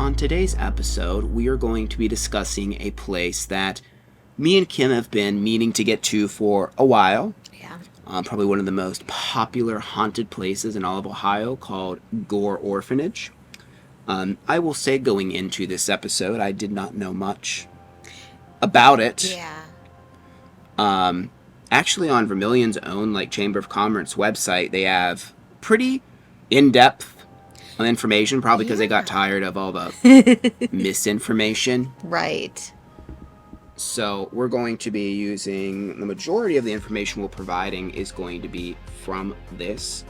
On today's episode, we are going to be discussing a place that me and Kim have been meaning to get to for a while. Yeah. Probably one of the most popular haunted places in all of Ohio, called Gore Orphanage. I will say, going into this episode, I did not know much about it. Yeah. Actually, on Vermilion's own Chamber of Commerce website, they have pretty in-depth information, probably because they got tired of all the misinformation. Right. So we're going to be using, the majority of the information we're providing is going to be from this.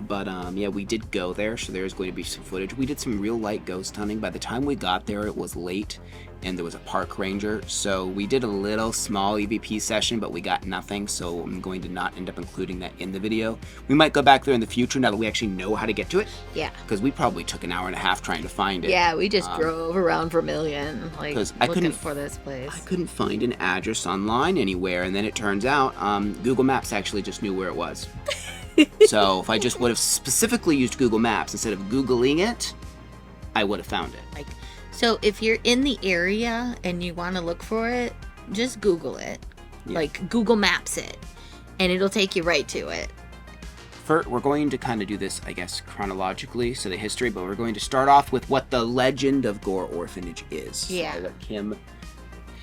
But yeah, we did go there, so there's going to be some footage. We did some real light ghost hunting. By the time we got there, it was late, and there was a park ranger. So we did a little small EVP session, but we got nothing, so I'm going to not end up including that in the video. We might go back there in the future now that we actually know how to get to it. Yeah. Because we probably took an hour and a half trying to find it. Yeah, we just drove around Vermilion, looking for this place. I couldn't find an address online anywhere, and then it turns out Google Maps actually just knew where it was. So if I just would have specifically used Google Maps instead of Googling it, I would have found it. So if you're in the area and you want to look for it, just Google it. Yeah. Google Maps it, and it'll take you right to it. We're going to kind of do this, I guess, chronologically, so the history, but we're going to start off with what the Legend of Gore Orphanage is. Yeah. So I'll let Kim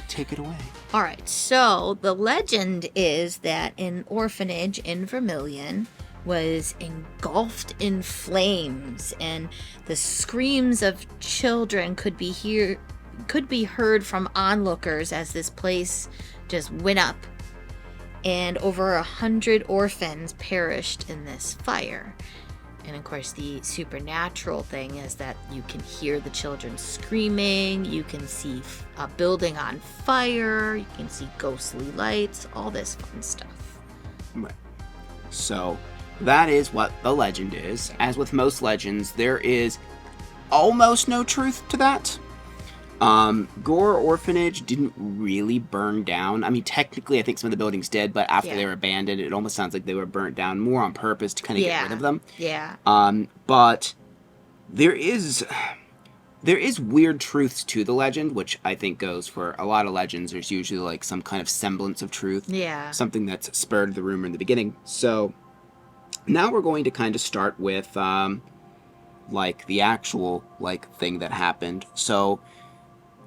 take it away. All right, so the legend is that an orphanage in Vermilion was engulfed in flames, and the screams of children could be heard from onlookers as this place just went up, and over 100 orphans perished in this fire. And of course, the supernatural thing is that you can hear the children screaming, you can see a building on fire, you can see ghostly lights, all this fun stuff. Right. So that is what the legend is. As with most legends, there is almost no truth to that. Gore Orphanage didn't really burn down. I mean, technically, I think some of the buildings did, but after they were abandoned, it almost sounds like they were burnt down more on purpose to kind of get rid of them. Yeah. But there is weird truths to the legend, which I think goes for a lot of legends. There's usually some kind of semblance of truth. Yeah. Something that's spurred the rumor in the beginning. So now we're going to kind of start with the actual thing that happened. So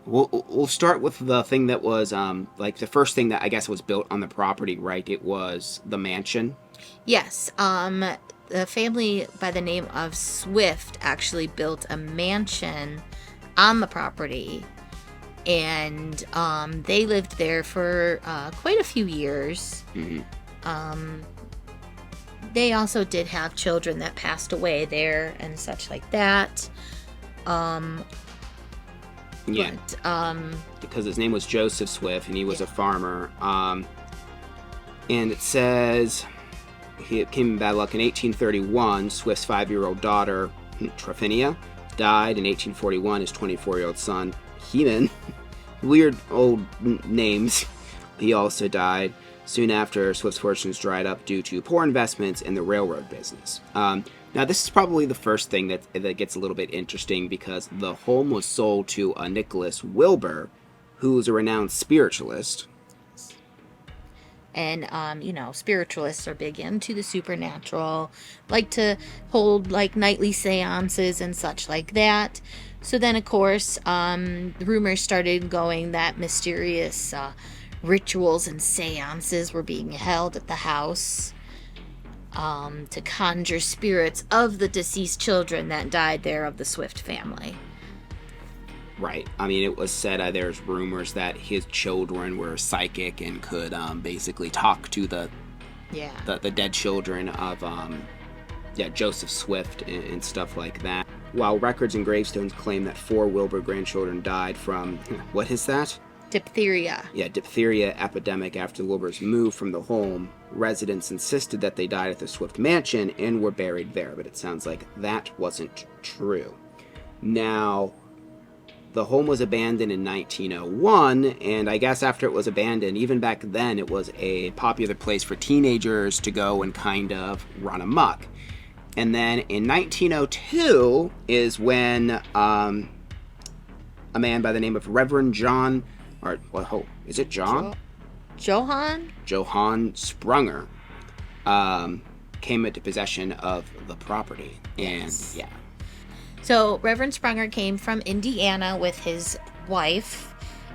we'll start with the thing that was the first thing that I guess was built on the property, right? It was the mansion. Yes. The family by the name of Swift actually built a mansion on the property, and they lived there for quite a few years. Mm-hmm. They also did have children that passed away there and such like that. Yeah. But, because his name was Joseph Swift, and he was a farmer. And it says he came in bad luck in 1831. Swift's 5-year-old daughter, Trophinia, died. In 1841, his 24-year-old son, Heman, weird old names, he also died. Soon after, Swift's fortunes dried up due to poor investments in the railroad business. Now, this is probably the first thing that gets a little bit interesting, because the home was sold to a Nicholas Wilbur, who's a renowned spiritualist. And, spiritualists are big into the supernatural, like to hold, nightly seances and such like that. So then, of course, rumors started going that mysterious rituals and seances were being held at the house to conjure spirits of the deceased children that died there of the Swift family. Right. I mean, it was said there's rumors that his children were psychic and could basically talk to the dead children of Joseph Swift and stuff like that. While records and gravestones claim that 4 Wilbur grandchildren died from, what is that? Diphtheria. Yeah, diphtheria epidemic after the Wilburs moved from the home. Residents insisted that they died at the Swift mansion and were buried there, but it sounds like that wasn't true. Now, the home was abandoned in 1901, and I guess after it was abandoned, even back then, it was a popular place for teenagers to go and kind of run amok. And then in 1902 is when a man by the name of Reverend John, or is it John? Johann Sprunger came into possession of the property. And yeah. So Reverend Sprunger came from Indiana with his wife,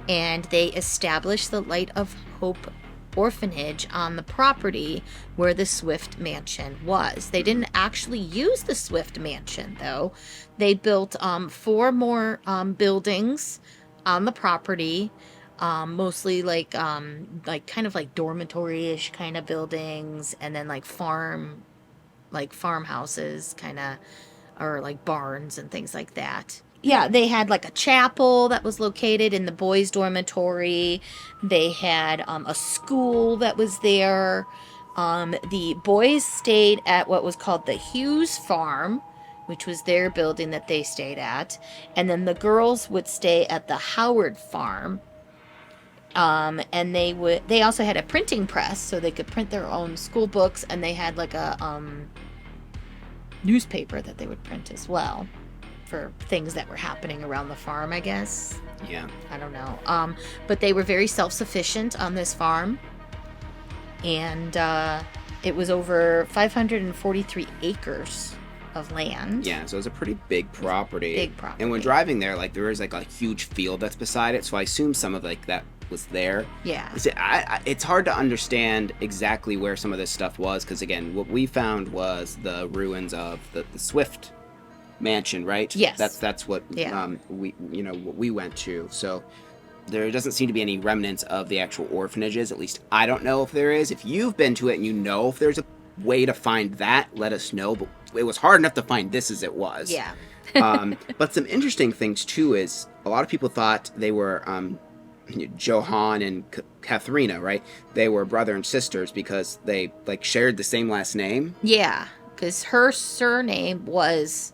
and they established the Light of Hope orphanage on the property where the Swift mansion was. They didn't actually use the Swift mansion, though. They built 4 more buildings on the property, mostly like kind of like dormitory-ish kind of buildings, and then like farmhouses kind of, or like barns and things like that. Yeah, they had like a chapel that was located in the boys' dormitory. They had a school that was there. The boys stayed at what was called the Hughes Farm, which was their building that they stayed at. And then the girls would stay at the Howard Farm. And they also had a printing press, so they could print their own school books, and they had like a newspaper that they would print as well for things that were happening around the farm, I guess. Yeah. I don't know. But they were very self-sufficient on this farm. And it was over 543 acres of land. Yeah, so it was a pretty big property. Big property. And when driving there, like, there is like a huge field that's beside it, so I assume some of like that was there. Yeah. It's hard to understand exactly where some of this stuff was, because again, what we found was the ruins of the Swift mansion, right? Yes. That's what what we went to. So there doesn't seem to be any remnants of the actual orphanages. At least I don't know if there is. If you've been to it and you know if there's a way to find that, let us know. But it was hard enough to find this as it was. Yeah. But some interesting things too is a lot of people thought they were Johann and Katharina, right? They were brother and sisters because they like shared the same last name. Yeah, because her surname was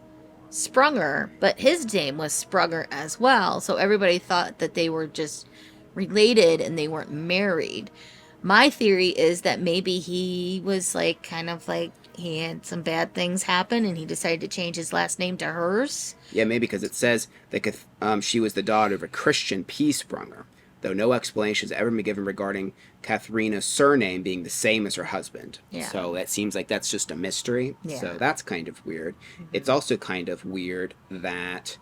Sprunger, but his name was Sprunger as well. So everybody thought that they were just related and they weren't married. My theory is that maybe he was like kind of like he had some bad things happen and he decided to change his last name to hers. Yeah, maybe because it says that she was the daughter of a Christian P. Sprunger, though no explanation has ever been given regarding Katharina's surname being the same as her husband. Yeah. So that seems like that's just a mystery. Yeah. So that's kind of weird. Mm-hmm. It's also kind of weird that,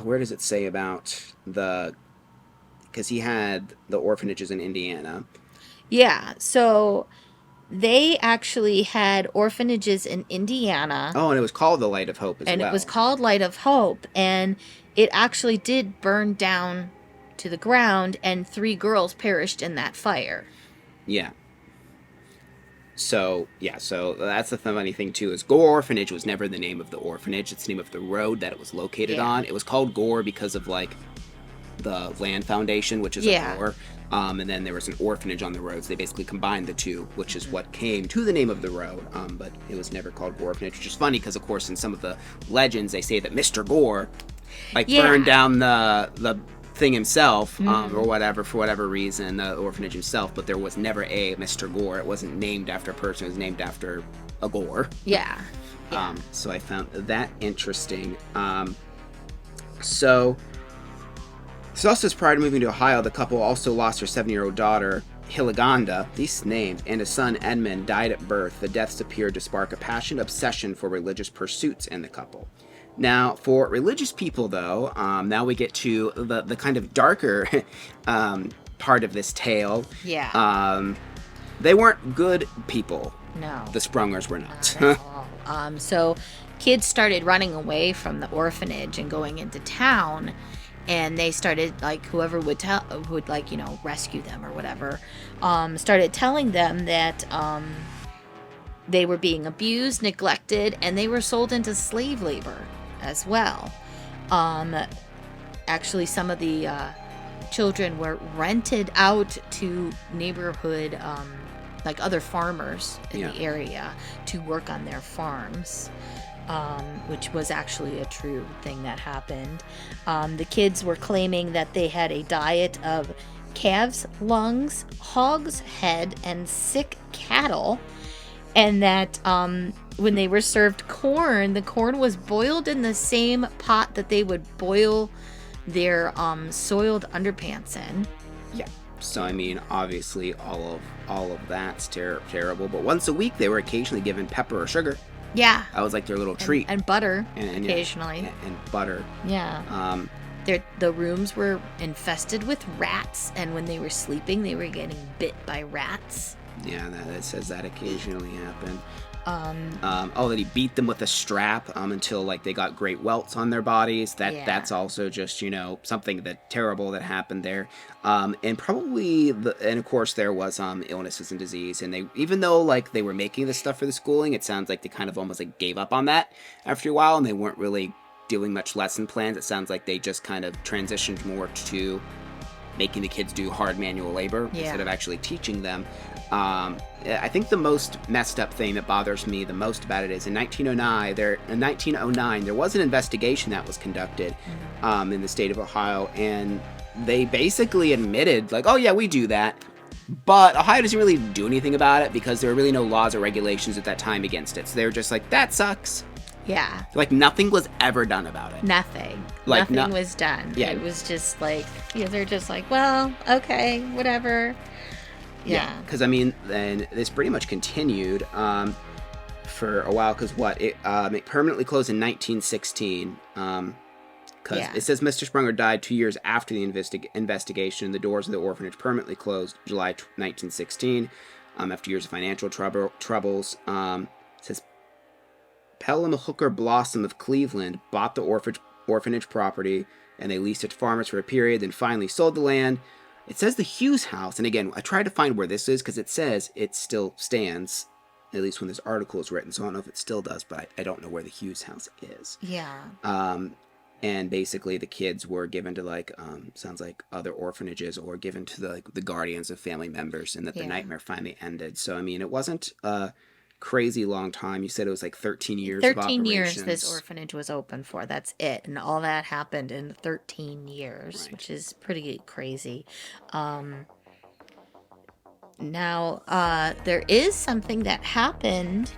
where does it say about because he had the orphanages in Indiana. Yeah, so they actually had orphanages in Indiana. Oh, and it was called the Light of Hope as well. And it was called Light of Hope, and it actually did burn down to the ground, and 3 girls perished in that fire. Yeah. So that's the funny thing, too, is Gore Orphanage was never the name of the orphanage. It's the name of the road that it was located on. It was called Gore because of, like, the land foundation, which is a Gore. And then there was an orphanage on the roads. They basically combined the two, which is what came to the name of the road. But it was never called Gore Orphanage, which is funny because, of course, in some of the legends, they say that Mr. Gore, burned down the thing himself, or whatever, for whatever reason, the orphanage himself. But there was never a Mr. Gore. It wasn't named after a person. It was named after a Gore. Yeah. So I found that interesting. So also, prior to moving to Ohio, the couple also lost their 7-year-old daughter, Hilaganda, these names, and his son Edmund died at birth. The deaths appeared to spark a passionate obsession for religious pursuits in the couple. Now, for religious people, though, now we get to the kind of darker part of this tale. Yeah. They weren't good people. No. The Sprungers were not. Not at all. So kids started running away from the orphanage and going into town. And they started, like, whoever would rescue them or whatever, started telling them that they were being abused, neglected, and they were sold into slave labor as well. Actually, some of the children were rented out to neighborhood, other farmers in the area to work on their farms. Which was actually a true thing that happened. The kids were claiming that they had a diet of calves' lungs, hog's head, and sick cattle. And that when they were served corn, the corn was boiled in the same pot that they would boil their soiled underpants in. Yeah. So I mean, obviously, all of that's terrible. But once a week, they were occasionally given pepper or sugar. Yeah. That was like their little treat. And butter, and occasionally. Yeah, and butter. Yeah. The rooms were infested with rats, and when they were sleeping, they were getting bit by rats. Yeah, that says that occasionally happened. That he beat them with a strap until like they got great welts on their bodies. That's also just something that terrible that happened there. And probably and of course there was illnesses and disease. And they, even though like they were making this stuff for the schooling, it sounds like they kind of almost like gave up on that after a while, and they weren't really doing much lesson plans. It sounds like they just kind of transitioned more to making the kids do hard manual labor instead of actually teaching them. I think the most messed up thing that bothers me the most about it is in 1909 there was an investigation that was conducted in the state of Ohio, and they basically admitted like, oh yeah, we do that, but Ohio doesn't really do anything about it because there were really no laws or regulations at that time against it. So they were just like, that sucks. Yeah. Like nothing was ever done about it. Nothing. Like nothing was done. Yeah. It was just like, they're just like, well, okay, whatever. Yeah. Because I mean, then this pretty much continued for a while. Because it permanently closed in 1916. Because it says Mr. Sprunger died 2 years after the investigation. The doors of the orphanage permanently closed July 1916. After years of financial troubles. It says Pelham Hooker Blossom of Cleveland bought the orphanage property, and they leased it to farmers for a period, then finally sold the land. It says the Hughes house, and again, I tried to find where this is because it says it still stands, at least when this article is written, so I don't know if it still does, but I don't know where the Hughes house is. Yeah. And basically the kids were given to like, sounds like other orphanages, or given to the guardians of family members, and that the nightmare finally ended. So, I mean, it wasn't crazy long time. You said it was like 13 years 13 years this orphanage was open for. That's it. And all that happened in 13 years, which is pretty crazy. Now, there is something that happened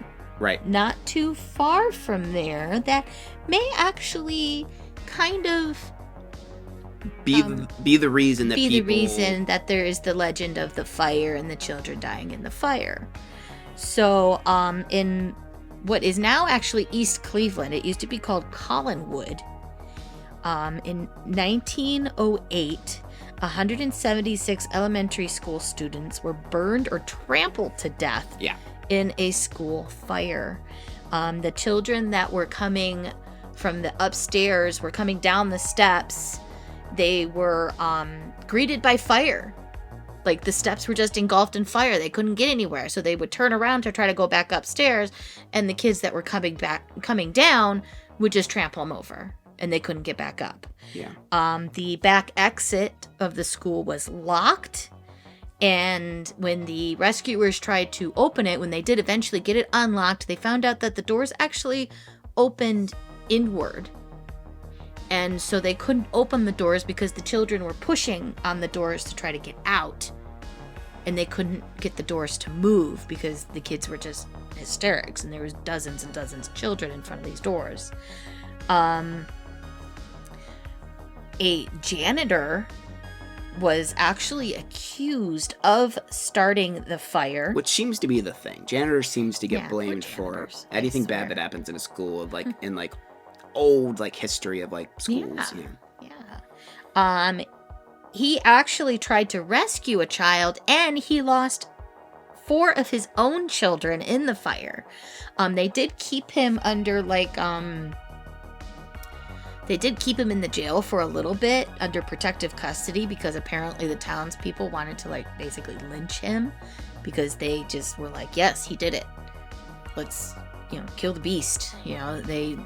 not too far from there that may actually kind of be the reason that there is the legend of the fire and the children dying in the fire. So, in what is now actually East Cleveland, it used to be called Collinwood. In 1908, 176 elementary school students were burned or trampled to death in a school fire. The children that were coming from the upstairs were coming down the steps. They were greeted by fire. Like, the steps were just engulfed in fire. They couldn't get anywhere. So they would turn around to try to go back upstairs, and the kids that were coming down would just trample them over, and they couldn't get back up. Yeah. The back exit of the school was locked, and when the rescuers tried to open it, when they did eventually get it unlocked, they found out that the doors actually opened inward. And so they couldn't open the doors because the children were pushing on the doors to try to get out. And they couldn't get the doors to move because the kids were just hysterics. And there was dozens and dozens of children in front of these doors. A janitor was actually accused of starting the fire. Which seems to be the thing. Janitors seems to get blamed for anything bad that happens in a school, like in like old like history of like schools. He actually tried to rescue a child, and he lost 4 of his own children in the fire. They did keep him under like they did keep him in the jail for a little bit under protective custody, because apparently the townspeople wanted to like basically lynch him, because they just were like, yes, he did it, let's kill the beast. They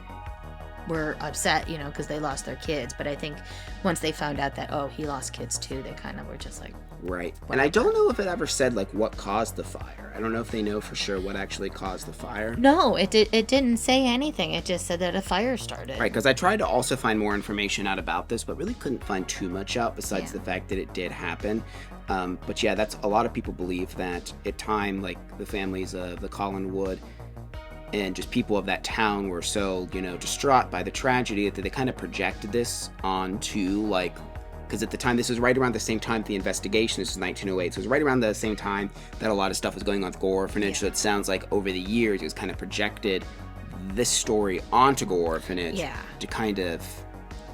were upset, you know, because they lost their kids. But I think once they found out that, oh, he lost kids too, they kind of were just like, right. whatever. And I don't know if it ever said like what caused the fire. I don't know if they know for sure what actually caused the fire. No, it didn't say anything. It just said that a fire started. Right, because I tried to also find more information out about this, but really couldn't find too much out besides the fact that it did happen. But yeah, that's a lot of people believe that at time, like the families of the Collinwood and just people of that town were so, you know, distraught by the tragedy that they kind of projected this onto like, because at the time, this was right around the same time the investigation, this is 1908, so it was right around the same time that a lot of stuff was going on with Gore Orphanage, so it sounds like over the years it was kind of projected this story onto Gore Orphanage to kind of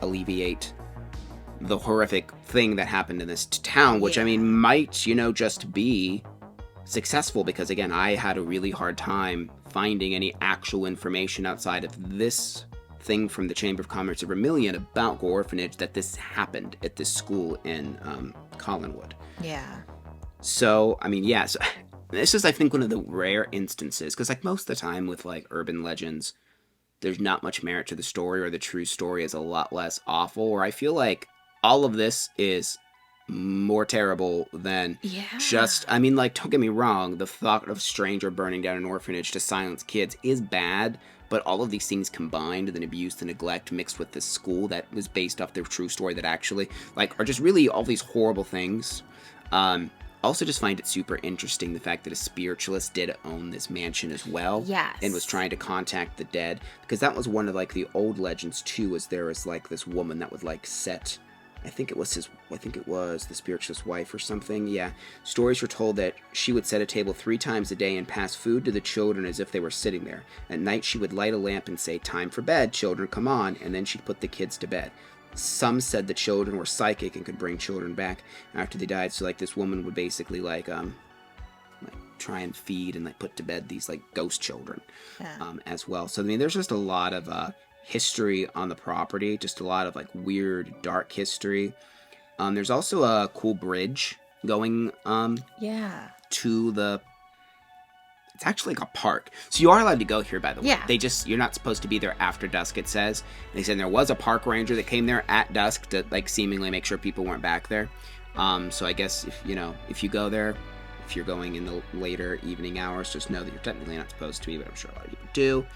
alleviate the horrific thing that happened in this town, which I mean might, you know, just be successful, because again, I had a really hard time finding any actual information outside of this thing from the Chamber of Commerce of Vermilion about Gore Orphanage, that this happened at this school in Collinwood. Yeah. So, I mean, yeah, so this is, I think, one of the rare instances, because like most of the time with like urban legends, there's not much merit to the story, or the true story is a lot less awful, or I feel like all of this is more terrible than just, I mean, like, don't get me wrong, the thought of a stranger burning down an orphanage to silence kids is bad, but all of these things combined, the abuse, the neglect, mixed with the school that was based off their true story that actually, like, are just really all these horrible things. Also just find it super interesting, the fact that a spiritualist did own this mansion as well. Yes. And was trying to contact the dead. Because that was one of, like, the old legends, too, was there was, like, this woman that would, like, set... I think it was the spiritualist's wife or something. Yeah. Stories were told that she would set a table 3 times a day and pass food to the children as if they were sitting there. At night, she would light a lamp and say, "Time for bed, children, come on," and then she'd put the kids to bed. Some said the children were psychic and could bring children back after they died. So, like, this woman would basically, like try and feed and, like, put to bed these, like, ghost children as well. So, I mean, there's just a lot of... history on the property, just a lot of like weird dark history. There's also a cool bridge going to the, it's actually like a park, so you are allowed to go here, by the way. You're not supposed to be there after dusk, it says. They said there was a park ranger that came there at dusk to like seemingly make sure people weren't back there. So I guess if you go there, if you're going in the later evening hours, just know that you're technically not supposed to be, but I'm sure a lot of people do.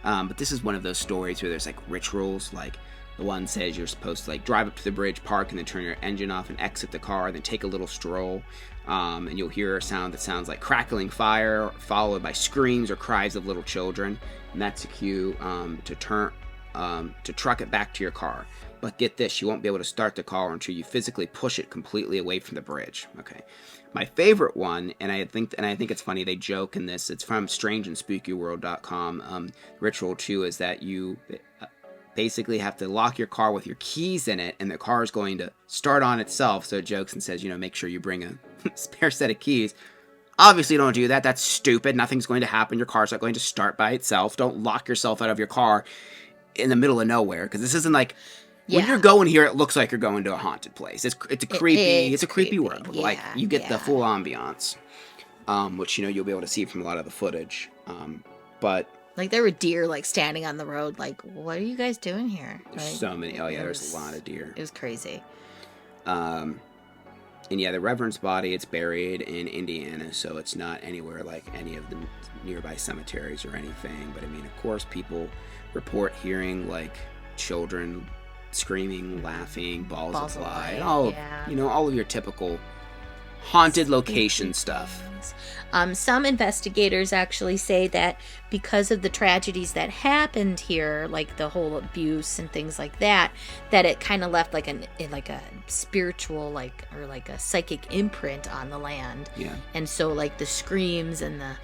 But this is one of those stories where there's like rituals, like the one says you're supposed to like drive up to the bridge, park, and then turn your engine off and exit the car, then take a little stroll, and you'll hear a sound that sounds like crackling fire, followed by screams or cries of little children, and that's a cue to truck it back to your car. But get this, you won't be able to start the car until you physically push it completely away from the bridge. Okay. My favorite one, and I think it's funny, they joke in this, it's from strangeandspookyworld.com, ritual 2 is that you basically have to lock your car with your keys in it, and the car is going to start on itself, so it jokes and says, make sure you bring a spare set of keys. Obviously don't do that, that's stupid, nothing's going to happen, your car's not going to start by itself, don't lock yourself out of your car in the middle of nowhere, because this isn't like... When you're going here, it looks like you're going to a haunted place. It's a creepy world. Like, you get the full ambiance, which, you'll be able to see from a lot of the footage. But... Like, there were deer, like, standing on the road, like, what are you guys doing here? There's so many. Oh, yeah, there's a lot of deer. It was crazy. And, yeah, the Reverend's body, it's buried in Indiana, so it's not anywhere like any of the nearby cemeteries or anything. But, I mean, of course, people report hearing, like, children... screaming, laughing, balls of light, all of your typical haunted location stuff. Some investigators actually say that because of the tragedies that happened here, like the whole abuse and things like that, that it kind of left like a spiritual or a psychic imprint on the land. Yeah. And so like the screams and the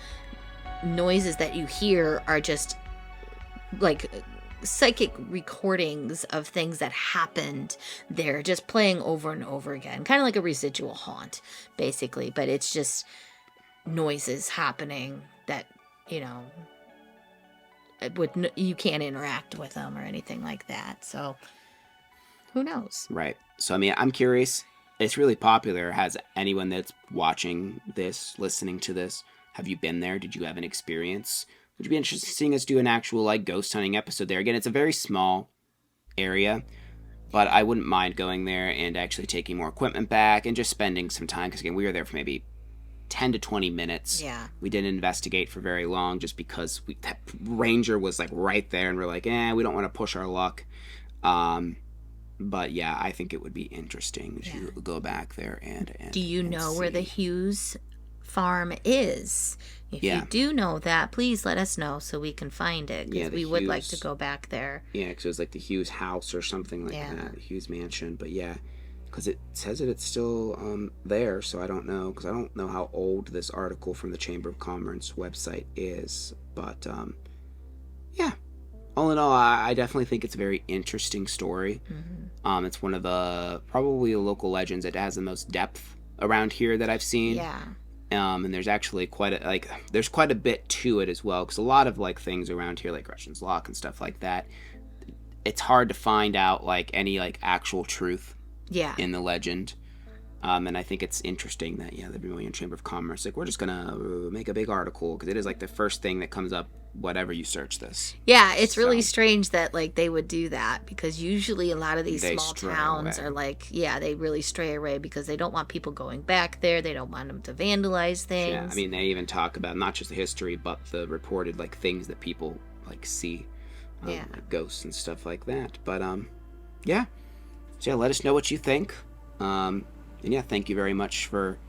noises that you hear are just like psychic recordings of things that happened there, just playing over and over again, kind of like a residual haunt basically, but it's just noises happening that you can't interact with them or anything like that, so who knows. Right. So I mean, I'm curious, it's really popular. Has anyone that's watching this, listening to this, have you been there? Did you have an experience? Would you be interested in seeing us do an actual like ghost hunting episode there? Again, it's a very small area, but I wouldn't mind going there and actually taking more equipment back and just spending some time, because again, we were there for maybe 10 to 20 minutes. Yeah. We didn't investigate for very long just because that ranger was like right there and we're like, we don't want to push our luck. But yeah, I think it would be interesting to go back there and do you know see where the Hughes farm is? If you do know that, please let us know so we can find it, because we would like to go back there. Yeah, because it was like the Hughes house or something like that, the Hughes mansion. But yeah, because it says that it's still there, so I don't know, because I don't know how old this article from the Chamber of Commerce website is. But yeah, all in all, I definitely think it's a very interesting story. Mm-hmm. It's one of the probably local legends that has the most depth around here that I've seen. Yeah. And there's actually quite a bit to it as well, because a lot of like things around here, like Gretchen's Lock and stuff like that, it's hard to find out like any like actual truth in the legend. And I think it's interesting that the Vermilion Chamber of Commerce, like, we're just gonna make a big article, because it is like the first thing that comes up whatever you search this. Yeah, it's really strange that like they would do that, because usually a lot of these small towns are like, they really stray away because they don't want people going back there. They don't want them to vandalize things. Yeah, I mean, they even talk about not just the history, but the reported like things that people like see, like ghosts and stuff like that. But so let us know what you think. And thank you very much for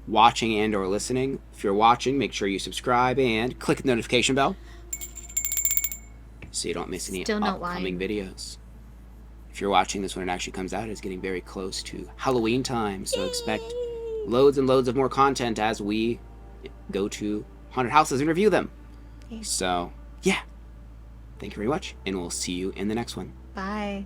watching and or listening. If you're watching, make sure you subscribe and click the notification bell so you don't miss any upcoming videos. If you're watching this when it actually comes out, it's getting very close to Halloween time, so expect loads and loads of more content as we go to haunted houses and review them. So, thank you very much, and we'll see you in the next one. Bye.